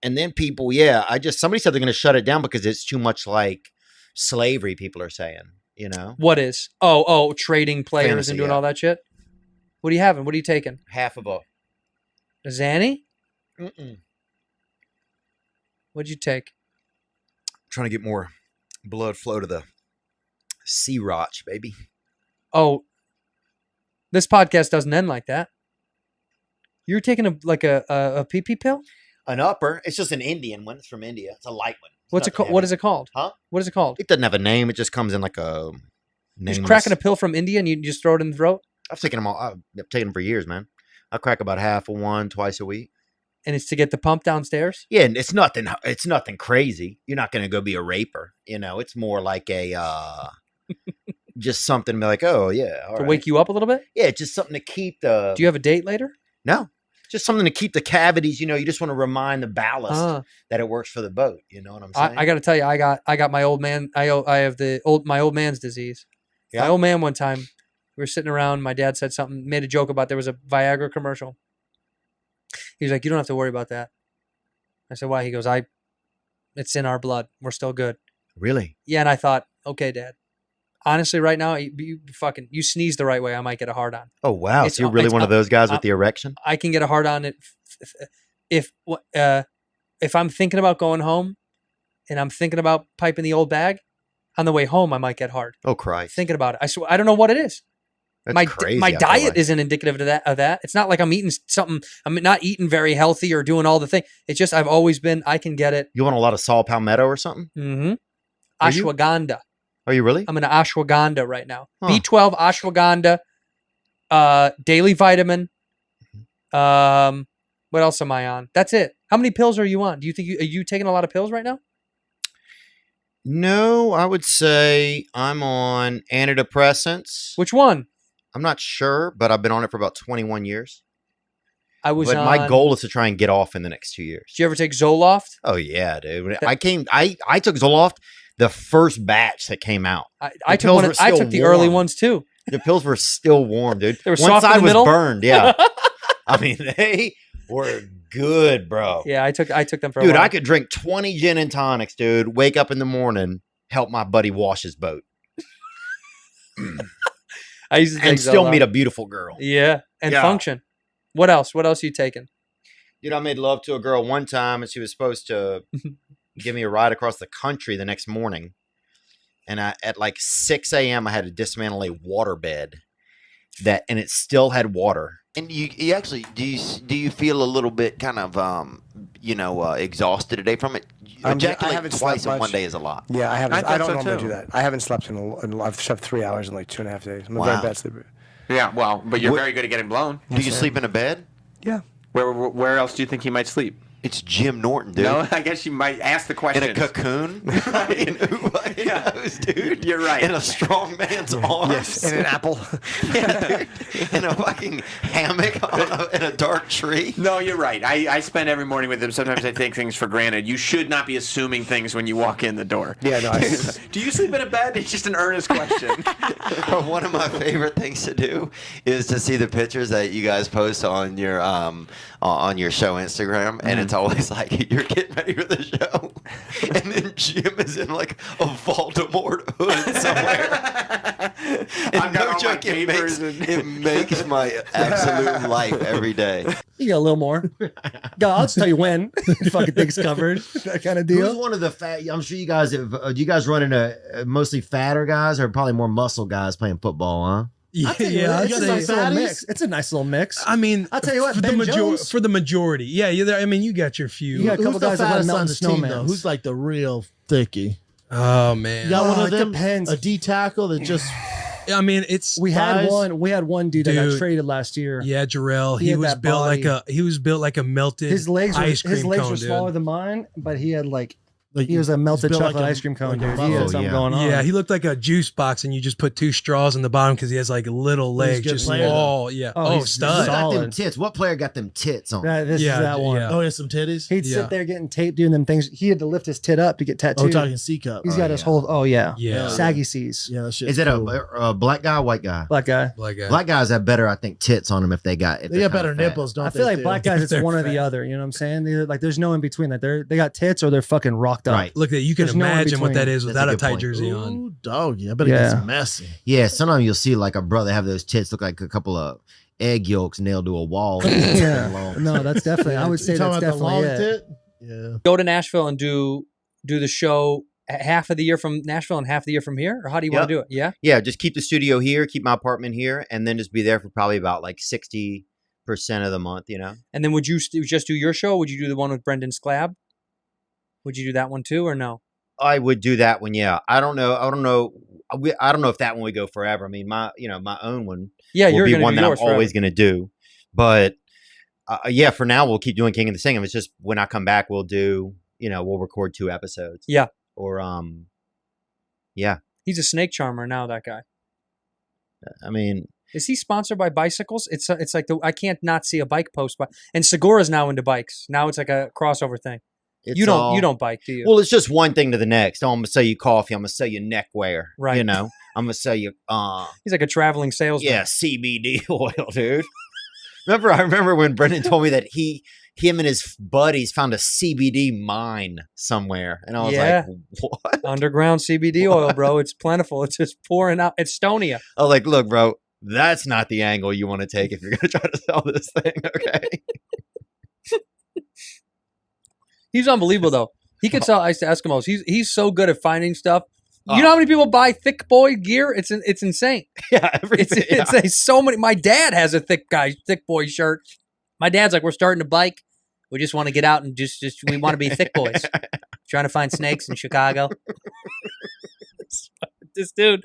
And then people, somebody said they're going to shut it down because it's too much like slavery, people are saying, you know? What is? Oh, trading players Fantasy, and doing yeah. all that shit? What are you having? What are you taking? Half of a Zanny? Mm-mm. What'd you take? Trying to get more blood flow to the sea rotch, baby. Oh, this podcast doesn't end like that. You're taking a PP pill? An upper. It's just an Indian one. It's from India. It's a light one. What's it called? What is it called? Huh? What is it called? It doesn't have a name. It just comes in like a nameless. Just cracking a pill from India and you just throw it in the throat? I've taken them all. I've taken them for years, man. I crack about half of one twice a week. And it's to get the pump downstairs? Yeah, and it's nothing crazy. You're not going to go be a raper. You know, it's more like a just something to be like, oh yeah, all to right. wake you up a little bit? Yeah, just something to keep the. Do you have a date later? No, just something to keep the cavities. You know, you just want to remind the ballast that it works for the boat. You know what I'm saying? I got to tell you, I got my old man. I have my old man's disease. Yeah. My old man, one time we were sitting around. My dad said something, made a joke about there was a Viagra commercial. He was like, "You don't have to worry about that." I said, "Why?" He goes, "It's in our blood. We're still good." Really? Yeah, and I thought, okay, Dad. Honestly, right now, you sneeze the right way, I might get a hard on. Oh wow! So you're really one of those guys with the erection? I can get a hard on if I'm thinking about going home, and I'm thinking about piping the old bag. On the way home, I might get hard. Oh Christ! Thinking about it, I swear, I don't know what it is. That's crazy. My diet isn't indicative of that. It's not like I'm eating something. I'm not eating very healthy or doing all the thing. It's just I've always been. I can get it. You want a lot of saw palmetto or something? Mm-hmm. Are you? Ashwagandha. Are you really? I'm in ashwagandha right now. Huh. B12, ashwagandha, daily vitamin. What else am I on? That's it. How many pills are you on? Do you think are you taking a lot of pills right now? No, I would say I'm on antidepressants. Which one? I'm not sure, but I've been on it for about 21 years. But my goal is to try and get off in the next 2 years. Did you ever take Zoloft? Oh yeah, dude. I took Zoloft the first batch that came out. I took the early ones too. The pills were still warm, dude. They were One soft in side the was middle? burned. Yeah. I mean, they were good, bro. Yeah, I took them for a dude, while. I could drink 20 gin and tonics, dude. Wake up in the morning, help my buddy wash his boat. I used to take and still Zoloft. meet a beautiful girl. Yeah, and Yeah. function. What else? What else are you taking? Dude, I made love to a girl one time, and she was supposed to give me a ride across the country the next morning. And at like 6 a.m., I had to dismantle a water bed and it still had water. And you actually do you feel a little bit kind of exhausted today from it? Ejaculate twice in one day is a lot. Yeah, I haven't. I don't so normally too. do that. I haven't slept I've slept 3 hours in like 2.5 days. I'm a Wow. very bad sleeper. Yeah, well, but you're very good at getting blown. Do you sleep in a bed? Yeah. Where else do you think he might sleep? It's Jim Norton, dude. No, I guess you might ask the question. In a cocoon? Who fucking knows, dude? You're right. In a strong man's arms. Yes. In an apple. Yeah, dude. In a fucking hammock in a dark tree. No, you're right. I spend every morning with him. Sometimes I take things for granted. You should not be assuming things when you walk in the door. Yeah, no. Do you sleep in a bed? It's just an earnest question. One of my favorite things to do is to see the pictures that you guys post on your show Instagram, and it's always like you're getting ready for the show, and then Jim is in like a Voldemort hood somewhere. I've got all my papers it makes my absolute life every day. You got a little more. I'll just tell you when. Fucking things covered. That kind of deal. Who's one of the fat? I'm sure you guys have. Do you guys run into mostly fatter guys or probably more muscle guys playing football? Huh? Yeah, it's a nice little mix. It's a nice little mix. I mean, I'll tell you what, for the majority, yeah. I mean, you got your few. You got a couple guys that run Mountain Snowman. Who's like the real thickie? Oh man, You got one of them. Depends. A D tackle that just. I mean, we had one dude that got traded last year. Yeah, Jarrell. He was built like a melted his legs ice cream his legs cone, were dude. smaller than mine, but he had like Like He was a melted built chocolate like a- ice cream cone, like a dude. He had buffalo. something yeah. going on. Yeah, he looked like a juice box, and you just put 2 straws in the bottom because he has like little He's a legs. good Just player, though. all, yeah. Oh, Oh, he's- Who stud. he's got them solid. tits? What player got them tits on? This Yeah, is that one. yeah. Oh, he has some titties. He'd Yeah. sit there getting tape, doing them things. He had to lift his tit up to get Oh, tattooed. talking C cup. He's Oh, got his yeah. whole. Oh yeah, Yeah. saggy C's. Yeah, that shit's Is it cool. a black guy or white guy? Black guy. Black guy. Black guys have better, I think, tits on them if they got. If They they're got better kinda fat. nipples, don't I they? feel like Theo? black guys, it's They're one or the fat. other. You know what I'm saying? Like, there's no in between. Like, they got tits or they're fucking rocked up. Right. Look, that you can There's no in imagine what that between. is That's without a a good tight point. jersey on. Ooh, doggy. I bet it Yeah. gets messy. Yeah, sometimes you'll see like a brother have those tits look like a couple of egg yolks nailed to a wall. Yeah. No, that's definitely. I would say You that's talking about the definitely long it. tit? Yeah. Go to Nashville and do the show half of the year from Nashville and half the year from here, or how do you want Yep. to do it? Yeah. Yeah, just keep the studio here, keep my apartment here, and then just be there for probably about like 60% of the month. You know. And then would you just do your show? Or would you do the one with Brendan Sclab? Would you do that one too, or no? I would do that one. Yeah, I don't know. I don't know if that one would go forever. I mean, my own one Yeah, will you're be going to one do that I'm yours forever. always going to do. But yeah, for now we'll keep doing King of the Singing. It's just when I come back, we'll record 2 episodes. Yeah. Or yeah. He's a snake charmer now. That guy. I mean, Is he sponsored by bicycles? It's like I can't not see a bike post. And Segura's now into bikes. Now it's like a crossover thing. it's You all- don't bike, do you? Well, it's just one thing to the next. Oh, I'm gonna sell you coffee. I'm gonna sell you neckwear. Right. You know, I'm gonna sell you He's like a traveling salesman. yeah, CBD oil, dude. I remember when Brendan told me that him and his buddies found a CBD mine somewhere, and I was Yeah. like, "What?" Underground CBD oil, bro. It's plentiful. It's just pouring out. Estonia. I was like, "Look, bro, that's not the angle you want to take if you're gonna try to sell this thing." Okay. He's unbelievable though. He could sell ice to Eskimos. He's so good at finding stuff. Oh. You know how many people buy thick boy gear? It's insane. Yeah, It's everything. it's a, so many. My dad has a thick boy shirt. My dad's like, we're starting to bike. We just want to get out and just we want to be thick boys. Trying to find snakes in Chicago. This dude.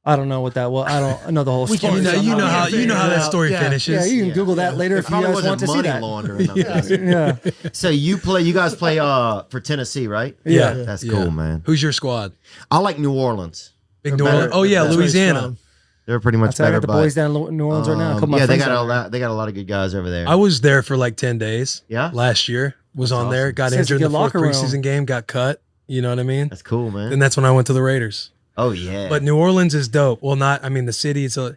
I don't know what that was. I know the whole story. You know how that story Yeah. finishes. Yeah, you can Google that later It if you probably guys wasn't want to see money that. laundering. I'm Yeah. guessing. Yeah. So you guys play for Tennessee, right? Yeah. That's Yeah. cool, man. Who's your squad? I like New Orleans. Big They're New better- Orleans. Oh yeah, that's where he's Louisiana. from. They're pretty much That's how I better. got the boys down in New Orleans right now. A couple of my yeah, they friends got a down there. lot. They got a lot of good guys over there. I was there for like 10 days. Yeah? Last year was That's on there. awesome. Got Says injured in a the good fourth locker room. preseason game. Got cut. You know what I mean? That's cool, man. And that's when I went to the Raiders. Oh yeah. But New Orleans is dope. Well, not. I mean, the city. It's a.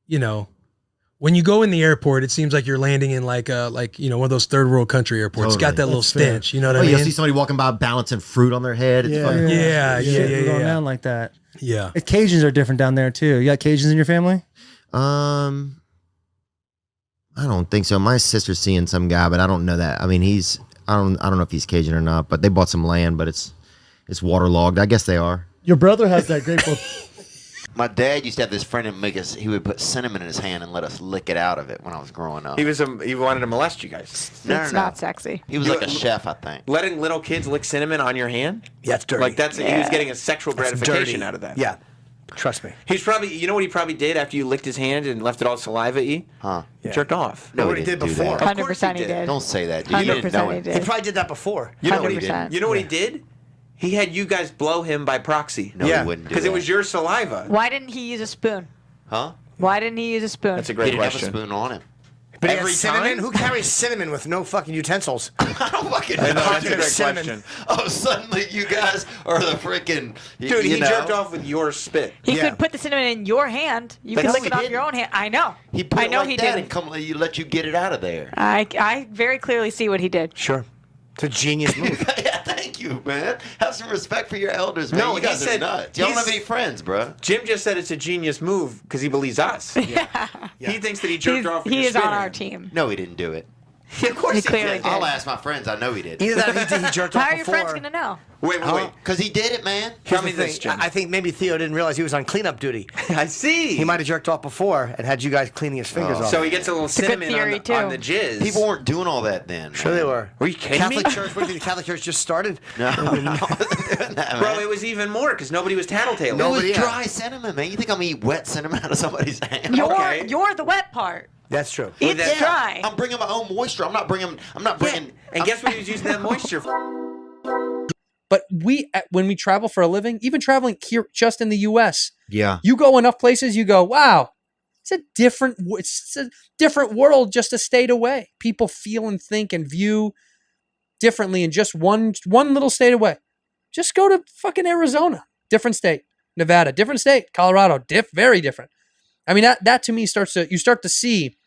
You know, when you go in the airport, it seems like you're landing in like one of those third world country airports. It's got Totally. that little That's fair. stench. You know what oh, I you'll mean? see somebody walking by balancing fruit on their head. It's Yeah. fucking- Yeah, Shit, yeah, we're going yeah. down like that. Yeah. Cajuns are different down there too. You got Cajuns in your family? I don't think so. My sister's seeing some guy, but I don't know that. I mean, I don't know if he's Cajun or not. But they bought some land, but it's waterlogged. I guess they are. Your brother has that grateful. My dad used to have this friend and make us. He would put cinnamon in his hand and let us lick it out of it when I was growing up. He wanted to molest you guys. No, It's no, no. not sexy. He was like a chef, I think. Letting little kids lick cinnamon on your hand? Yeah, it's dirty. Like he was getting a sexual It's gratification dirty. out of that. Yeah, trust me. He's probably, you know what he probably did after you licked his hand and left it all saliva-y? Huh? Yeah. Jerked off. No, What he he did didn't do before. that. Of course he 100% he did. Don't say that. Dude. You didn't know 100% he it. did. He probably did that before. You know what he 100%. did? You know what he did? He had you guys blow him by proxy. No, Yeah. he wouldn't do Because that. it was your saliva. Why didn't he use a spoon? Huh? Why didn't he use a spoon? That's a He great didn't have a question. spoon on him. But he had Every cinnamon. time? Who carries cinnamon with no fucking utensils? I don't fucking I know, that's a Dude, great cinnamon. question. Oh, suddenly you guys are the freaking. Dude, he jerked off with your spit. He Yeah. could put the cinnamon in your hand. You But could no, lick he it off didn't. your own hand. I know. He put I it know like he that did. and come let you get it out of there. I very clearly see what he did. Sure. It's a genius move. Yeah, thank you, man. Have some respect for your elders, man. No, you he guys are said nuts. Y'all don't he's- have any friends, bro. Jim just said it's a genius move because he believes us. He thinks that he jerked off with He your is on spit our hand. team. No, he didn't do it. Of course He he, clearly did. did. I'll ask my friends. I know he did. Either that or he jerked off How are your before. friends going to know? Wait. Because he did it, man. Here's Tell me the this, thing. Jim. I think maybe Theo didn't realize he was on cleanup duty. I see. He might have jerked off before and had you guys cleaning his fingers off. So he gets a little a good cinnamon theory, on too. the jizz. People weren't doing all that then. sure man. they were. Were you kidding Catholic me? Church? What do you think the Catholic Church just started? No, I wasn't doing that, Bro, man. it was even more because nobody was tattletaling. It was Nobody- dry cinnamon, man. You think I'm gonna eat wet cinnamon out of somebody's hand? You're the wet part. That's true. It's that- dry. I'm bringing my own moisture. I'm not bringing. And guess what he was using that moisture for? But when we travel for a living, even traveling here just in the U.S., Yeah. you go enough places, you go, wow, it's a different world just a state away. People feel and think and view differently in just one little state away. Just go to fucking Arizona, different state. Nevada, different state. Colorado, very different. I mean, that to me you start to see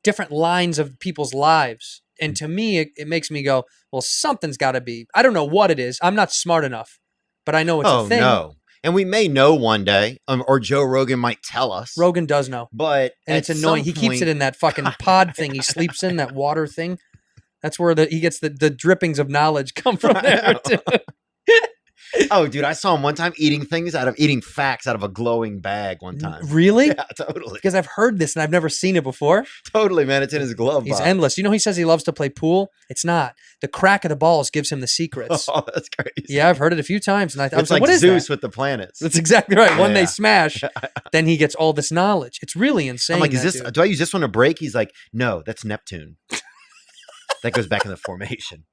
different lines of people's lives. And to me, it makes me go, well, something's got to be. I don't know what it is. I'm not smart enough, but I know it's a thing. No. And we may know one day, or Joe Rogan might tell us. Rogan does know. But and it's annoying. He keeps it in that fucking pod thing. He sleeps in that water thing. That's where he gets the drippings of knowledge come from there. Too. Oh, dude, I saw him one time eating facts out of a glowing bag one time. Really? Yeah, totally. Because I've heard this and I've never seen it before. Totally, man. It's in his glove box. He's endless. You know, he says he loves to play pool. It's not. The crack of the balls gives him the secrets. Oh, that's crazy. Yeah, I've heard it a few times. And I was like, what is Zeus that? with the planets. That's exactly right. When Yeah. they smash, then he gets all this knowledge. It's really insane. I'm like, dude. do I use this one to break? He's like, no, that's Neptune. That goes back in the formation.